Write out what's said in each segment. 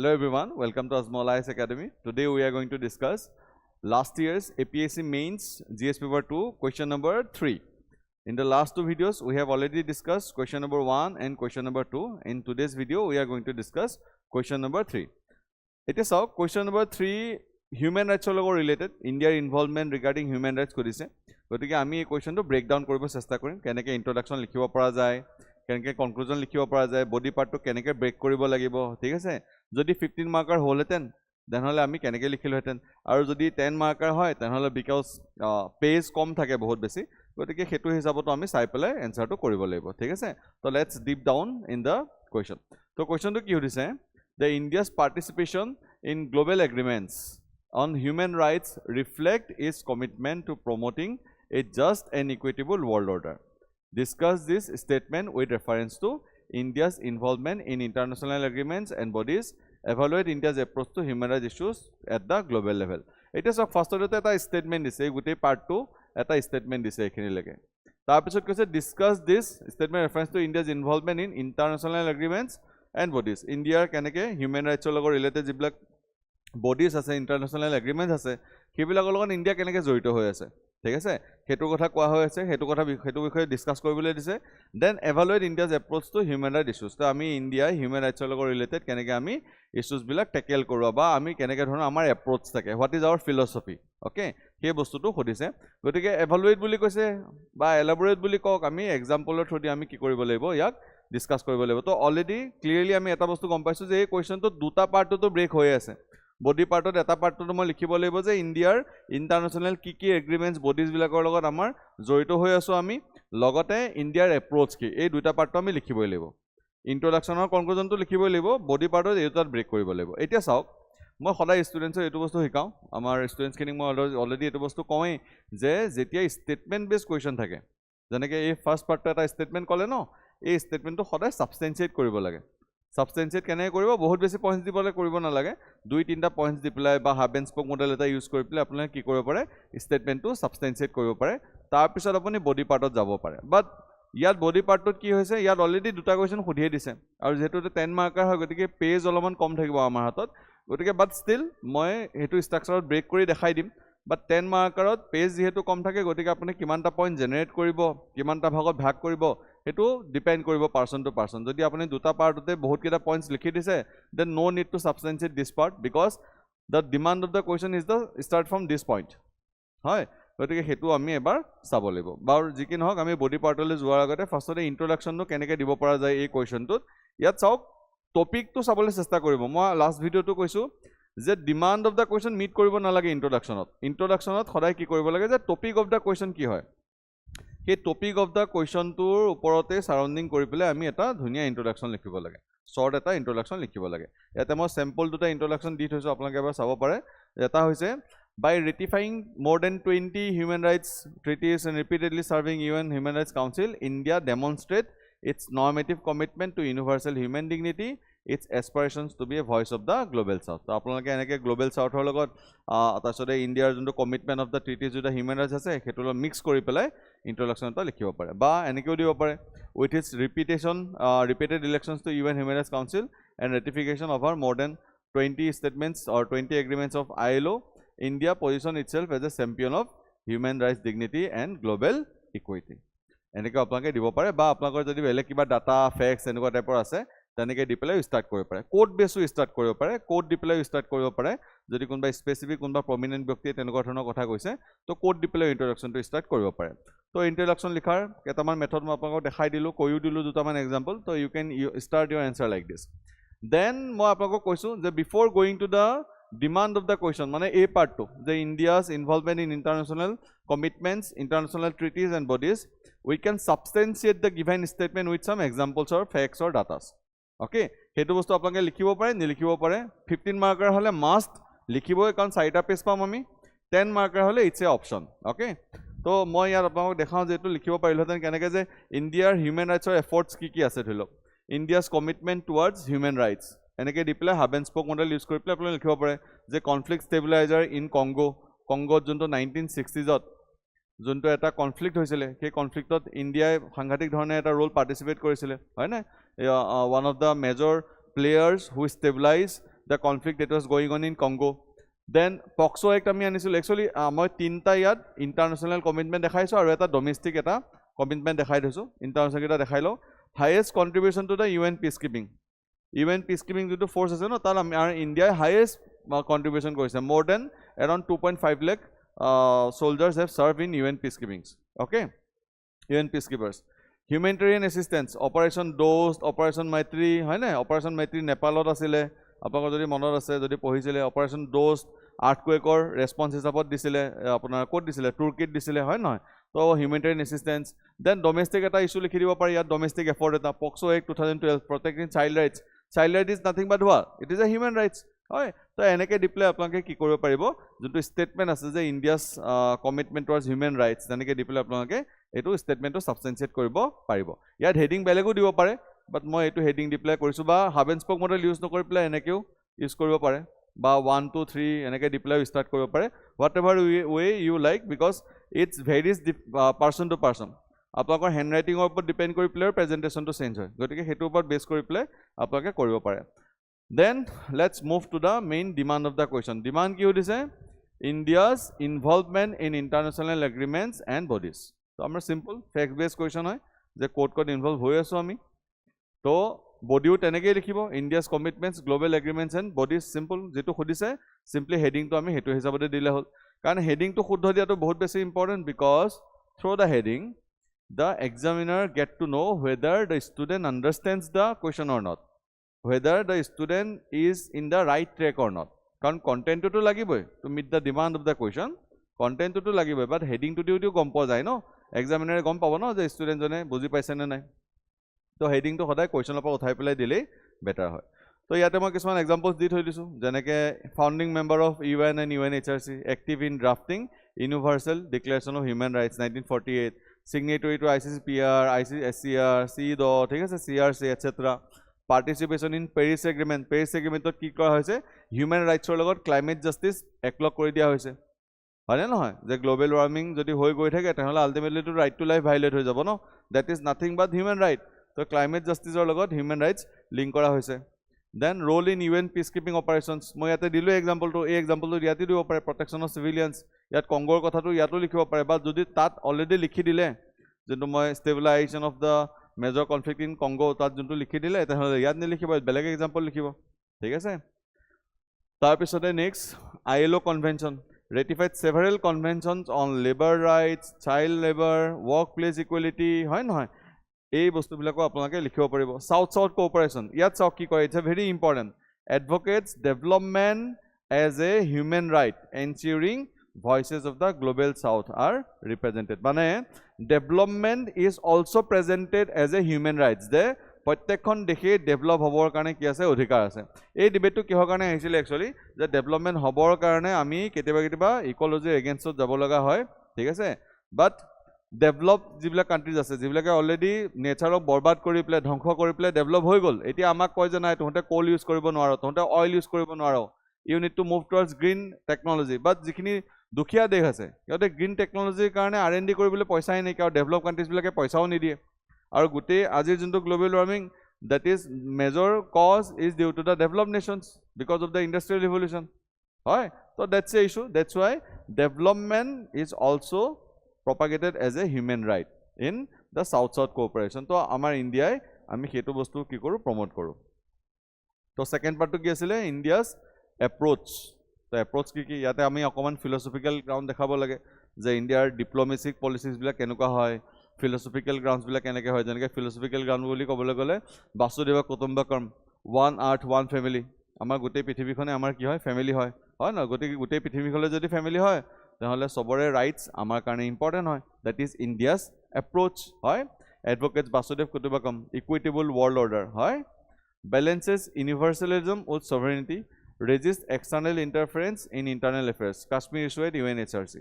Hello everyone, welcome to Ajmal IAS Academy. Today we are going to discuss last year's APSC Mains GS-II question number 3. In the last two videos, we have already discussed question number 1 and question number 2. In today's video, we are going to discuss question number 3. It is how question number 3 human rights related, India involvement regarding human rights kodise. Gotike ami ei question to break down koribo chesta korim. Keneke introduction likhibo para jay, keneke conclusion likhibo para jay, body part to keneke break koribo lagibo, thik ase? Jodi 15 marker holeten, then hole ami keneke likhilo heten. Aru jodi 10 marker hoy, then hole because page kom thake bahut beshi. Gotike hetu hisaboto ami sai pelai answer to koribo lagibo, thik ase? So let's deep down in the question. So question to ki hodise? The India's participation in global agreements on human rights reflect its commitment to promoting a just and equitable world order. Discuss this statement with reference to India's involvement in international agreements and bodies. Evaluate India's approach to human rights issues at the global level. It is a first order eta statement dise, gute part 2 eta statement dise ekhini lege. Tar pisot koise discuss this statement reference to India's involvement in international agreements and bodies. India keneke human rights logo related jiblak bodies ase, international agreements ase, hebilagor logon India keneke joito hoy ase, thik ase? Hetu kotha koa hoy ase, hetu bikhoye discuss koribole dise. Then evaluate India's approach to human rights issues. To ami India human rights logo related keneke ami issues bilak tackle koru ba ami keneke dhoron amar approach thake, what is our philosophy, okay? He bostu to hodise. Gotike evaluate buli koise ba elaborate buli kok ami example or thodi ami ki koribo laibo yak discuss koribo laibo. To already clearly ami eta bostu gom paisu je ei question to duta part to break hoy ase. Body part of eta part to moi likhibo laibo je India's international ki agreements bodies bilakor logot amar joito hoy aso ami logote India's approach ki ei duita part to ami likhibo laibo. Introduction or conclusion to likhibo laibo, body part of eta break koribo laibo. Etia saok মই সদায় স্টুডেন্টছৰ এটো বস্তু শিকাও, আমাৰ students কিনিক মই already এটো বস্তু কওঁই যে যেতিয়া স্টেটমেন্ট বেস কোৱেশ্চন থাকে, যেনেকৈ এই ফাৰ্স্ট পাৰ্টটো এটা স্টেটমেন্ট কলে ন, এই স্টেটমেন্টটো সদায় সাবস্টেন্সিয়েট কৰিব লাগে. সাবস্টেন্সিয়েট কেনে কৰিব, বহুত বেছি পইণ্টছ দিবলে কৰিব নালাগে, 2-3টা পইণ্টছ দি পেলাই বা হাব এণ্ড স্পক মডেল এটা ইউজ কৰি পেলাই আপোনালোকে কি কৰিব পাৰে, স্টেটমেন্টটো সাবস্টেন্সিয়েট কৰিব পাৰে. তাৰ পিছত আপুনি বডি পাৰ্টত যাব পাৰে. বাট ইয়াত বডি পাৰ্টত কি হৈছে, ইয়াত অলৰেডি দুটা কোৱেশ্চন খুধিয়ে দিছে আৰু যেহেতু 10 মাৰ্কাৰ হয় গতিকে পেজ অলপমান কম থাকিব আমাৰ হাতত. গতিকে বাট ষ্টিল মই হেতু ষ্ট্ৰাকচাৰত ব্ৰেক কৰি দেখাই দিম. বাট 10 মাৰ্কাৰত পেজ যেহেতু কম থাকে গতিকে আপুনি কিমানটা পইণ্ট জেনেৰেট কৰিব, কিমানটা ভাগত ভাগ কৰিব, হেতু ডিপেন্ড কৰিব পাৰ্সন টু পাৰ্সন. যদি আপুনি দুটা পাৰ্টতে বহুত কেইটা পইণ্টছ লিখি দিছে, then no need to substantiate this part because the demand of the question is the start from this point, হয়? গতিকে হেতু আমি এবাৰ চাব লাগিব. বাৰু যিকি নহওক আমি বডি পাৰ্টলৈ যোৱাৰ আগতে ফাৰ্ষ্টতে ইন্ট্ৰডাকশনটো কেনেকৈ দিব পৰা যায় এই কুৱেশ্চনটোত. ইয়াত চাওক টপিকটো চাবলৈ চেষ্টা কৰিব. মই লাষ্ট ভিডিঅ'টো কৈছো যে demand of the question meet কৰিব নালাগে ইন্ট্ৰডাকশনত. ইন্ট্ৰডাকশনত সদায় কি কৰিব লাগে যে টপিক অফ দ্য কুৱেশ্চন কি হয়, সেই টপিক অফ দ্য কুৱেশ্চনটোৰ ওপৰতে সাৰাউণ্ডিং কৰি পেলাই আমি এটা ধুনীয়া ইন্ট্ৰডাকশন লিখিব লাগে, শৰ্ট এটা ইন্ট্ৰডাকশন লিখিব লাগে. ইয়াতে মই চেম্পল দুটা ইন্ট্ৰডাকশন দি থৈছো, আপোনালোকে এবাৰ চাব পাৰে. এটা হৈছে by ratifying more than 20 human rights treaties and repeatedly serving UN Human Rights Council, India demonstrate its normative commitment to universal human dignity, its aspirations to be a voice of the global south. So আপোনালোকে এনেকৈ global সাউথৰ লগত তাৰপিছতে ইণ্ডিয়াৰ যোনটো commitment of the treatise যেটা human rights আছে সেইটো mix কৰি পেলাই ইন্ট্ৰডাকশন এটা লিখিব পাৰে, বা এনেকৈও দিব পাৰে with its repeated elections to UN Human Rights Council and ratification of our more than 20 statements or 20 agreements of ILO, India position itself as a champion of human rights dignity and global equity. এনেকৈ আপোনালোকে দিব পাৰে, বা আপোনালোকৰ যদি বেলেগ কিবা data facts এনেকুৱা টাইপৰ আছে তেনেকৈ দি পেলাই ষ্টাৰ্ট কৰিব পাৰে. কোড বেছো ষ্টাৰ্ট কৰিব পাৰে, কোড দি পেলাই ষ্টাৰ্ট কৰিব পাৰে. যদি কোনোবা স্পেচিফিক কোনোবা প্ৰমিনেণ্ট ব্যক্তিয়ে তেনেকুৱা ধৰণৰ কথা কৈছে তো কোড দি পেলাই ইন্ট্ৰডাকশনটো ষ্টাৰ্ট কৰিব পাৰে. তো ইন্ট্ৰডাকশন লিখাৰ কেইটামান মেথড মই আপোনালোকক দেখাই দিলোঁ, কৈও দিলোঁ দুটামান এক্সাম্পল. তো you can start your answer like this. Then মই আপোনালোকক কৈছোঁ যে before going to the demand of the question, মানে এই পাৰ্টটো যে India's involvement in international commitments, international treaties and bodies, we can substantiate the given statement with some examples or facts or data. Okay, হেতু বস্তু আপোনালোকে লিখিব পাৰে, নিলিখিব পাৰে. 15 মাৰ্কাৰ হলে মাষ্ট লিখিবই, কাৰণ 4টা পেজ পাম আমি. 10 মাৰ্কাৰ হলে ইটস এ অপশন. ওকে, তো মই ইয়াত আপোনালোকক দেখাওঁ যে এইটো লিখিব পাৰিলোহেঁতেন কেনেকৈ যে ইণ্ডিয়াৰ হিউমেন ৰাইটছৰ এফৰ্টছ কি আছে ধৰি লওক, India's commitment towards human rights, এনেকৈ দি পেলাই hub and spoke model use কৰি পেলাই আপোনালোকে লিখিব পাৰে যে কনফ্লিক্ট ষ্টেবিলাইজাৰ ইন কংগোত যোনটো 1960ত যোনটো এটা কনফ্লিক্ট হৈছিলে, সেই কনফ্লিক্টত ইণ্ডিয়াই সাংঘাতিক ধৰণে এটা ৰোল পাৰ্টিচিপেট কৰিছিলে, হয়নে? One of the major players who stabilize the conflict that was going on in Congo. Then POXO Act আমি আনিছিল actually মই তিনটা ইয়াত international commitment দেখাইছো আৰু এটা domestic এটা commitment দেখাই দিছো international এটা দেখাইলো highest contribution to the UN peacekeeping যেটো force আছে ন তাৰ আমাৰ ইন্ডিয়া highest contribution কৰিছে more than around 2.5 lakh soldiers have served in UN peacekeepings. Okay, UN peacekeepers. Humanitarian assistance, Operation Dost, Operation Maitri, হয় না? Operation Maitri নেপালত আছিলে, আপোনালোকৰ যদি মনত আছে, যদি পঢ়িছিলে, Operation Dost, earthquakeৰ response হিচাপত দিছিলে, আপোনাৰ ক'ত দিছিলে, তুৰ্কীত দিছিলে, হয় নহয়? তো humanitarian assistance. Then domestic এটা issue লিখি দিব পাৰি, ইয়াত domestic effort এটা, POXO Act 2012, protecting child rights. Child right is nothing but what? It is a human rights. হয়, তো এনেকৈ দি পেলাই আপোনালোকে কি কৰিব পাৰিব, যোনটো ষ্টেটমেণ্ট আছে যে India's commitment towards human rights, তেনেকৈ দি পেলাই আপোনালোকে এইটো ষ্টেটমেণ্টটো ছাবষ্টেঞ্চিয়েট কৰিব পাৰিব। ইয়াত হেডিং বেলেগো দিব পাৰে, বাট মই এইটো হেডিং দি পেলাই কৰিছোঁ, বা hub and spoke model use নকৰি পেলাই এনেকৈও ইউজ কৰিব পাৰে, বা 1 2 3 এনেকৈ দি পেলাই ষ্টাৰ্ট কৰিব পাৰে, whatever way you like, because it's varies person to person. আপোনালোকৰ হেণ্ড ৰাইটিঙৰ ওপৰত ডিপেণ্ড কৰি পেলাই প্ৰেজেণ্টেশ্যনটো চেঞ্জ হয়, গতিকে সেইটোৰ ওপৰত বেছ কৰি পেলাই আপোনালোকে কৰিব পাৰে। Then let's move to the main demand of the question. Demand ki hodise? India's involvement in international agreements and bodies. So amar simple fact based question hoy je code involve hoy aso ami. To body u teneke likhibo India's commitments, global agreements and bodies, simple jetu hodise simply heading to ami hetu hisabote dile hol. Karon heading to shuddho dia to bahut beshi important, because through the heading the examiner get to know whether the student understands the question or not, whether the student is in the right track or not. Karon content to lagiboy to meet the demand of the question, content to lagiboy, but heading to dio gom pa jay no, examiner gom pabo no je student jone buji paise na nai, to heading to hoday question opa uthai pelai dile better hoy. So yate moi kisman examples di thoi disu, jeneke founding member of UN and UNHRC, active in drafting Universal Declaration of Human Rights 1948, signatory to ICCPR, ICSCR, CEDAW, ঠিক আছে, CRC etc. Participation in Paris Agreement, Paris Agreement কি কৰা হৈছে, human ৰাইটছৰ লগত climate justice একলগ কৰি দিয়া হৈছে, হয়নে নহয়, যে গ্লোবেল ৱাৰ্মিং যদি হৈ গৈ থাকে তেনেহ'লে ultimately to right to life violate হৈ যাব ন, that is nothing but human right. তো ক্লাইমেট জাষ্টিছৰ লগত হিউমেন ৰাইটছ লিংক কৰা হৈছে। Then role in UN peacekeeping operations, মই ইয়াতে দিলোঁ এক্সাম্পলটো, এই এক্সাম্পলটো ইয়াতে দিব পাৰে, প্ৰটেকশ্যন অফ চিভিলিয়ানছ, ইয়াত কংগোৰ কথাটো ইয়াতো লিখিব পাৰে, বা যদি তাত অলৰেডি লিখি দিলে যোনটো মই stabilization of the major conflict in Congo তাত যোনটো লিখি দিলে, তেনেহ'লে ইয়াত নিলিখিব, বেলেগ এক্সাম্পল লিখিব, ঠিক আছে। তাৰপিছতে next ILO convention, ratified several conventions on labour rights, child labour, workplace equality, হয় নহয়, এই বস্তুবিলাকো আপোনালোকে লিখিব পাৰিব। চাউথ চাউথ কোঅপাৰেশ্যন, ইয়াত চাওক কি কয়, it's a very important, advocates development as a human right ensuring voices of the global south are represented, মানে development is also presented as a human rights, de প্ৰত্যেকখন দেশে ডেভেলপ হ'বৰ কাৰণে কি আছে, অধিকাৰ আছে। এই ডিবেটটো কিহৰ কাৰণে আহিছিলে একচুৱেলি, যে ডেভেলপমেণ্ট হ'বৰ কাৰণে আমি কেতিয়াবা ইক'লজিৰ এগেইনষ্টত যাব লগা হয়, ঠিক আছে, বাট ডেভেলপ যিবিলাক কাণ্ট্ৰিজ আছে, যিবিলাকে অলৰেডি নেচাৰক বৰবাদ কৰি পেলাই, ধ্বংস কৰি পেলাই ডেভেলপ হৈ গ'ল, এতিয়া আমাক কয় যে নাই তহঁতে কোল ইউজ কৰিব নোৱাৰ, তহঁতে অইল ইউজ কৰিব নোৱাৰ, you need to move towards green technology. But যিখিনি দুখীয়া দেশ আছে সিহঁতে গ্ৰীণ টেকনলজিৰ কাৰণে R&D কৰিবলৈ পইচাই নাইকিয়া, আৰু ডেভেলপ কাণ্ট্ৰিজবিলাকে পইচাও নিদিয়ে, আৰু গোটেই আজিৰ যোনটো global warming, that is major cause is due to the developed nations because of the industrial revolution, হয়। So that's the issue, that's why development is also propagated as a human right in the south south cooperation. তো আমাৰ ইণ্ডিয়াই আমি সেইটো বস্তু কি কৰোঁ, promote কৰোঁ। তো সেকেন্ড পাৰ্টটো কি আছিলে, ইণ্ডিয়াছ এপ্ৰোচ। তো এপ্ৰোচ কি কি, ইয়াতে আমি অকণমান ফিলচফিকেল গ্ৰাউণ্ড দেখাব লাগে, যে ইণ্ডিয়াৰ ডিপ্ল'মেচিক পলিচিছবিলাক কেনেকুৱা হয়, ফিলচফিকেল গ্ৰাউণ্ডছবিলাক কেনেকৈ হয়। যেনেকৈ ফিলচফিকেল গ্ৰাউণ্ড বুলি ক'বলৈ গ'লে বাসুদেৱ কুটুম্বকম, ওৱান আৰ্থ ওৱান ফেমিলি, আমাৰ গোটেই পৃথিৱীখনে আমাৰ কি হয়, ফেমিলি হয়, হয় নহয়, গতিকে গোটেই পৃথিৱীখনে যদি ফেমিলি হয় তেনেহ'লে চবৰে ৰাইটছ আমাৰ কাৰণে ইম্পৰ্টেণ্ট হয়, দেট ইজ ইণ্ডিয়াছ এপ্ৰোচ, হয়। Advocates Vasudhaiva Kutumbakam, equitable world order, হয়। Balances universalism with sovereignty, resist external interference in internal affairs, Kashmir issue at UNHRC।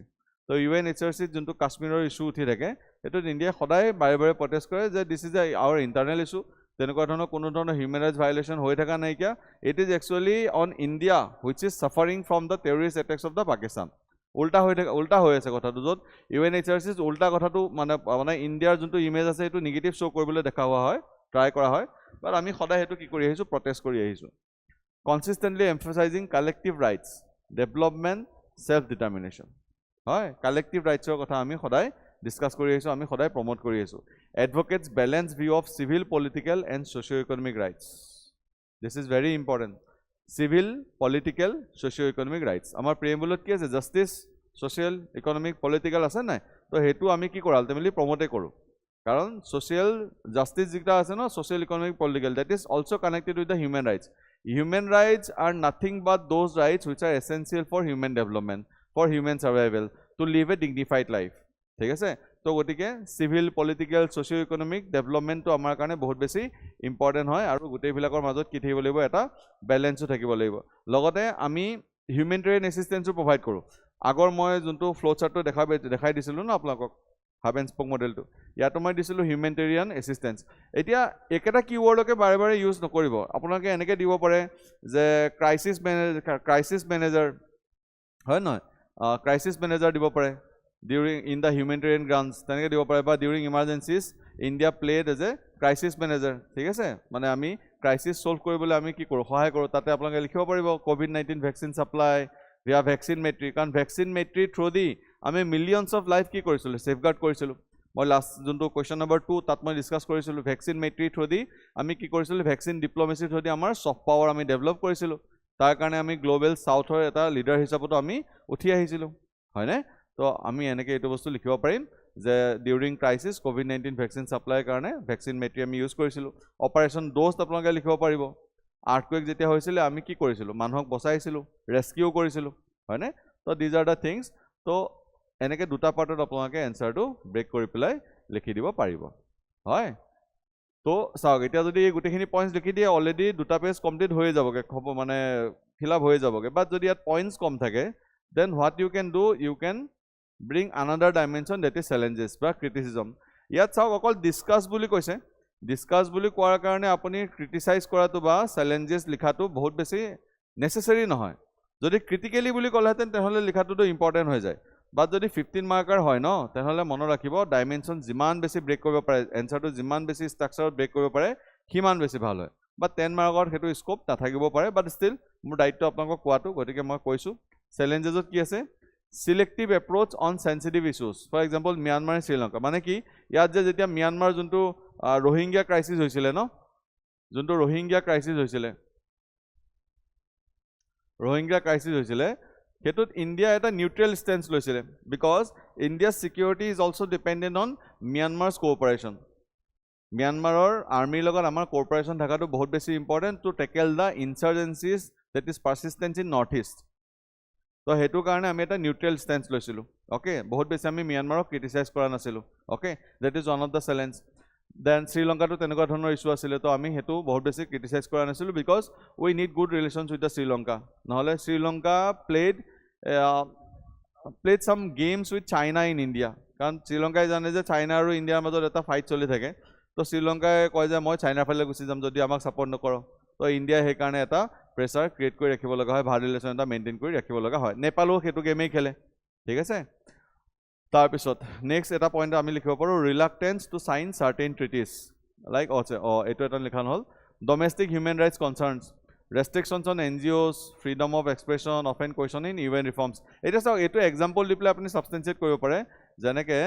তো UNHRCত যোনটো কাশ্মীৰৰ ইছ্যু উঠি থাকে, সেইটোত ইণ্ডিয়াই সদায় বাৰে বাৰে প্ৰটেষ্ট কৰে যে this is our internal issue, তেনেকুৱা ধৰণৰ কোনো ধৰণৰ হিউমেন ৰাইটছ ভাইলেশ্যন হৈ থকা নাইকিয়া, it is actually on India which is suffering from the terrorist attacks of the Pakistan. উল্টা হৈ আছে কথাটো, য'ত UNHRC উল্টা কথাটো মানে ইণ্ডিয়াৰ যোনটো ইমেজ আছে সেইটো নিগেটিভ শ্ব' কৰিবলৈ দেখা হোৱা হয়, ট্ৰাই কৰা হয়, বাট আমি সদায় সেইটো কি কৰি আহিছোঁ, প্ৰটেষ্ট কৰি আহিছোঁ। consistently emphasizing collective rights, development, self-determination. হয় collective rights ৰ কথা আমি সদায় ডিসকাস কৰি আছো, আমি সদায় প্ৰমোট কৰি আছো. Advocates balance view of civil, political and socio-economic rights. This is very important. Civil, political, socio-economic rights. আমাৰ preamble কি আছে? Justice, social, economic, political আছে নাই? তো হেতু আমি কি কৰো ultimately promote কৰো. কারণ social justice যেটা আছে না, social, economic, political, that is also connected with the human rights. Human rights are nothing but those rights which are essential for human development, for human survival, to live a dignified life. ঠিক আছে? তো গটিকে civil, political, socio-economic development তো আমাৰ কাৰণে বহুত বেছি important হয় আৰু গোটেই বিলাকৰ মাজত কি থাকিব লাগিব, এটা ব্যালেন্সও থাকিব লাগিব. লগতে আমি humanitarian assistance provide কৰো. আগৰ মই যোনটো ফ্লো চাৰ্টটো দেখাই দিছিলো না আপোনালোকক, হাব এণ্ড স্পোক মডেলটো, ইয়াতো মই দিছিলো হিউমেনিটেৰিয়ান এছিষ্টেন্স. এতিয়া একেটা কিৱৰ্ডকে বাৰে বাৰে ইউজ নকৰিব. আপোনালোকে এনেকৈ দিব পাৰে যে ক্ৰাইচিছ মেনেজাৰ, হয় নহয়, ক্ৰাইচিছ মেনেজাৰ দিব পাৰে during in the humanitarian grants, তেনেকৈ দিব পাৰে, বা during emergencies India played as a crisis manager. ঠিক আছে, মানে আমি ক্ৰাইচিছ ছল্ভ কৰিবলৈ আমি কি কৰোঁ, সহায় কৰোঁ. তাতে আপোনালোকে লিখিব পাৰিব COVID-19 vaccine supply, we are vaccine Maitri, কাৰণ ভেকচিন মেট্ৰি থ্ৰু দি আমি মিলিয়নছ অফ লাইফ কি কৰিছিলোঁ, ছেফগাৰ্ড কৰিছিলোঁ. মই লাষ্ট যোনটো কুৱেশ্যন নম্বৰ 2 তাত মই ডিছকাছ কৰিছিলোঁ, ভেকচিন মেট্ৰি থ্ৰু দি আমি কি কৰিছিলোঁ, ভেকচিন ডিপ্ল'মেচি থ্ৰু দি আমাৰ ছফ্ট পাৱাৰ আমি ডেভেলপ কৰিছিলোঁ. তাৰ কাৰণে আমি গ্ল'বেল চাউথৰ এটা লিডাৰ হিচাপতো আমি উঠি আহিছিলোঁ, হয়নে? তো আমি এনেকৈ এইটো বস্তু লিখিব পাৰিম যে ডিউৰিং ক্ৰাইচিছ COVID-19 ভেকচিন ছাপ্লাইৰ কাৰণে ভেকচিন মেট্ৰি আমি ইউজ কৰিছিলোঁ. অপাৰেশ্যন ড'জ আপোনালোকে লিখিব পাৰিব. আৰ্থকুৱেক যেতিয়া হৈছিলে আমি কি কৰিছিলোঁ, মানুহক বচাইছিলোঁ, ৰেস্কিউ কৰিছিলোঁ, হয়নে? তো দিজ আৰ দ্য থিংছ. তো এনেকৈ দুটা পাৰ্টত আপোনালোকে এনচাৰটো ব্ৰেক কৰি পেলাই লিখি দিব পাৰিব, হয়? তো চাওক, এতিয়া যদি এই গোটেইখিনি পইণ্টছ লিখি দিয়ে অলৰেডি দুটা পেজ কমপ্লিট হৈ যাবগৈ, মানে ফিল আপ হৈ যাবগৈ. বাট যদি ইয়াত পইণ্টছ কম থাকে, then what you can do, you can bring another dimension, that is challenges বা ক্ৰিটিচিজম. ইয়াত চাওক অকল ডিছকাছ বুলি কৈছে. ডিছকাছ বুলি কোৱাৰ কাৰণে আপুনি ক্ৰিটিচাইজ কৰাটো বা চেলেঞ্জেছ লিখাটো বহুত বেছি নেচেচাৰী নহয়. যদি ক্ৰিটিকেলি বুলি ক'লেহেঁতেন তেনেহ'লে লিখাটোতো ইম্পৰ্টেণ্ট হৈ যায়. বাট যদি 15 মাৰ্কাৰ হয় ন, তেনেহ'লে মনত ৰাখিব ডাইমেনশ্যন যিমান বেছি ব্ৰেক কৰিব পাৰে, এনচাৰটো যিমান বেছি ষ্ট্ৰাকচাৰত ব্ৰেক কৰিব পাৰে সিমান বেছি ভাল হয়. বাট 10 মাৰ্কত সেইটো স্কোপ নাথাকিব পাৰে, বাট ষ্টিল মোৰ দায়িত্ব আপোনালোকক কোৱাটো, গতিকে মই কৈছোঁ. চেলেঞ্জেছত কি আছে, selective approach on sensitive issues, for example Myanmar, Sri Lanka. মানে কি, ইয়াত যে যেতিয়া ম্যানমাৰ যোনটো ৰোহিংগীয়া ক্ৰাইচিছ হৈছিলে ন, যোনটো ৰোহিংগীয়া ক্ৰাইচিছ হৈছিলে সেইটোত ইণ্ডিয়া এটা নিউট্ৰেল ষ্টেন্স লৈছিলে, বিকজ ইণ্ডিয়াৰ security is also' dependent on Myanmar's cooperation. ম্যানমাৰৰ আৰ্মিৰ লগত আমাৰ কোঅপাৰেশ্যন থকাটো বহুত বেছি important to tackle the insurgencies that is persistence in North East. তো সেইটো কাৰণে আমি এটা নিউট্ৰেল ষ্টেন্স লৈছিলোঁ. অ'কে, বহুত বেছি আমি ম্যানমাৰক ক্ৰিটিচাইজ কৰা নাছিলোঁ. Okay, that is one of the challenge. Then শ্ৰীলংকাটো তেনেকুৱা ধৰণৰ ইছ্যু আছিলে, তো আমি সেইটো বহুত বেছি ক্ৰিটিচাইজ কৰা নাছিলোঁ, because we need good relations with the Sri Lanka. নহ'লে শ্ৰীলংকা প্লেড চাম games with China in India. কাৰণ শ্ৰীলংকাই জানে যে চাইনা আৰু ইণ্ডিয়াৰ মাজত এটা ফাইট চলি থাকে. তো শ্ৰীলংকাই কয় যে মই চাইনাৰ ফালে গুচি যাম যদি আমাক ছাপৰ্ট নকৰোঁ. তো ইণ্ডিয়াই সেইকাৰণে এটা প্ৰেছাৰ ক্ৰিয়েট কৰি ৰাখিব লগা হয়, ভাল ৰিলেশ্যন এটা মেইনটেইন কৰি ৰাখিব লগা হয়. নেপালো সেইটো গেমেই খেলে, ঠিক আছে? তাৰপিছত নেক্সট এটা পইণ্ট আমি লিখিব পাৰোঁ, reluctance to sign certain treaties, like এইটো এটা লিখা নহ'ল, domestic human rights concerns, restrictions on NGOs, freedom of expression, open question in UN reforms. এতিয়া চাওক, এইটো এক্সাম্পল দি পেলাই আপুনি ছাবষ্টেঞ্চিয়েট কৰিব পাৰে. যেনেকৈ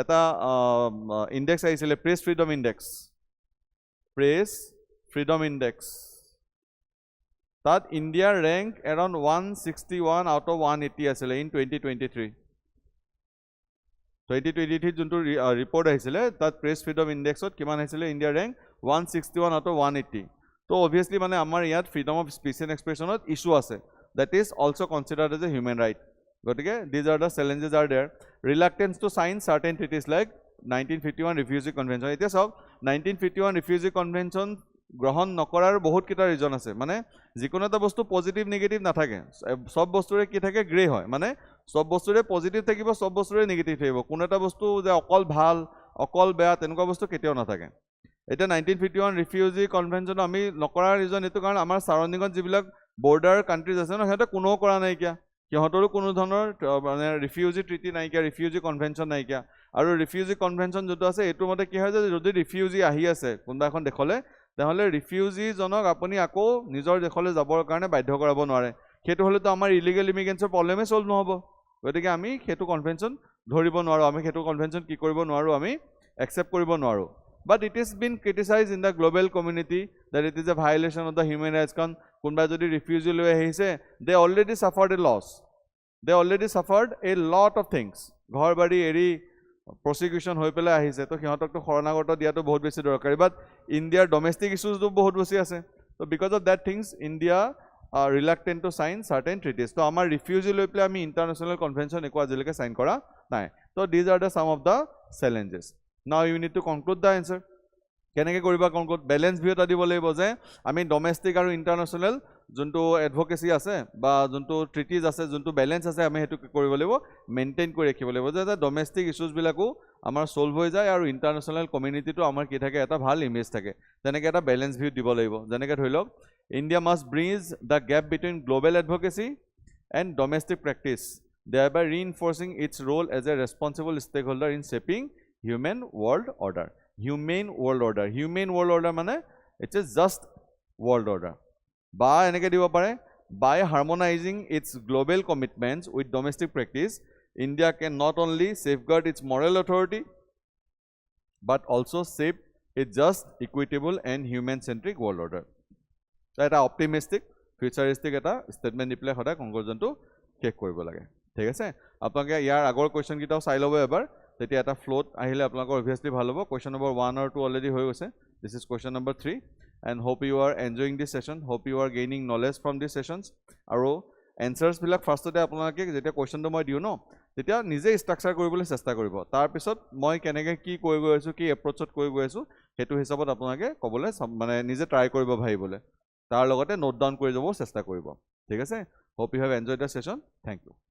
এটা ইণ্ডেক্স আহিছিলে, প্ৰেছ ফ্ৰীডম ইণ্ডেক্স. তাত ইণ্ডিয়াৰ ৰেংক এৰাউণ্ড 161 আউট অফ 180 আছিলে ইন 2023. 2023 যোনটো ৰিপৰ্ট আহিছিলে তাত প্ৰেছ ফ্ৰীডম ইণ্ডেক্সত কিমান আহিছিলে, ইণ্ডিয়াৰ ৰেংক 161 আউট অফ 180. তো অবভিয়াছলি মানে আমাৰ ইয়াত ফ্ৰীডম অফ স্পীচ এণ্ড এক্সপ্ৰেছনত ইছ্যু আছে, that is also' considered as a human right. গতিকে these are the challenges are there. Reluctance to sign certain treaties like 1951 refugee convention. এতিয়া চাওক, 1951 refugee convention গ্ৰহণ নকৰাৰ বহুতকেইটা ৰিজন আছে. মানে যিকোনো এটা বস্তু পজিটিভ নিগেটিভ নাথাকে, চব বস্তুৰে কি থাকে, গ্ৰে হয়. মানে চব বস্তুৰে পজিটিভ থাকিব, চব বস্তুৰে নিগেটিভ থাকিব. কোনো এটা বস্তু যে অকল ভাল অকল বেয়া তেনেকুৱা বস্তু কেতিয়াও নাথাকে. এতিয়া 1951 ৰিফিউজি কনভেনশ্যন আমি নকৰাৰ ৰিজন এইটো কাৰণ আমাৰ চাৰাউণ্ডিঙত যিবিলাক বৰ্ডাৰ কাণ্ট্ৰিজ আছে ন, সিহঁতে কোনেও কৰা নাইকিয়া, সিহঁতৰো কোনো ধৰণৰ মানে ৰিফিউজি ট্ৰিটি নাইকিয়া, ৰিফিউজি কনভেনশ্যন নাইকিয়া. আৰু ৰিফিউজি কনভেনশ্যন যোনটো আছে এইটোৰ মতে কি হয় যে যদি ৰিফিউজি আহি আছে কোনোবা এখন দেশলৈ, তেহলে ৰিফিউজি জনক আপুনি আকৌ নিজৰ দেশলৈ যাবৰ কাৰণে বাধ্য কৰাব নোৱাৰে সেইটো হলে তো আমাৰ ইলিগেল ইমিগ্ৰেন্টৰ প্ৰবলেমে সলভ নহব গতিকে আমি সেইটো কনভেনশন ধৰিব নোৱাৰো আমি সেইটো কনভেনশন কি কৰিব নোৱাৰো আমি একসেপ্ট কৰিব নোৱাৰো but it has been criticized in the global community that it is a violation of the human rights kan kunba jodi refugee loi ahise they already suffered a loss they already suffered a lot of things ghor bari eri prosecution hoi pela ahise to hihotok to khoranagoto dia to bahut beshi dorkari but India domestic issues do bahut beshi ase so because of that things India are reluctant to sign certain treaties to amar refugee loi pela ami international convention eko ajileke sign kora nai so these are the some of the challenges now you need to conclude the answer keneke koriba conclude balance view ta dibo laibo je ami domestic aru international junto advocacy ase ba junto treaties ase junto balance ase ami hetu koribo laibo maintain kori rakhibo laibo je domestic issues bilaku amar solve hoi jay aru international community to amar ki thake eta bhal image thake teneke eta balance view dibo laibo jeneke thoilok India must bridge the gap between global advocacy and domestic practice thereby reinforcing its role as a responsible stakeholder in shaping human world order humane world order mane it's a just world order ba eneke dibo pare by harmonizing its global commitments with domestic practice India can not only safeguard its moral authority but also shape a just equitable and human centric world order eta optimistic futuristic eta statement diple hoda conclusion to check koribo lage ঠিক আছে আপোনাকে ইয়াৰ আগৰ question কিটাও চাই লব এবাৰ তেতিয়া এটা float আহিলে আপোনালোকৰ obviously ভাল হ'ব কোৱেশ্চন নম্বৰ 1 or 2 অলৰেডি হৈ গৈছে this is question number 3 and hope you are enjoying this session hope you are gaining knowledge from these sessions আৰু answers বিলাক ফাৰ্ষ্টতে আপোনালোকে যেতিয়া কোৱেশ্চনটো মই দিও ন তেতিয়া নিজে ষ্ট্ৰাকচাৰ কৰিবলৈ চেষ্টা কৰিব তাৰ পিছত মই কেনেকৈ কি কৈ গৈ আছো কি এপ্ৰ'চত কৈ গৈ আছো হেতু হিচাপত আপোনালোকে কবলৈ মানে নিজে ট্ৰাই কৰিব ভাবিবলৈ তাৰ লগতে নোট ডাউন কৰি যাব চেষ্টা কৰিব ঠিক আছে hope you have enjoyed the session thank you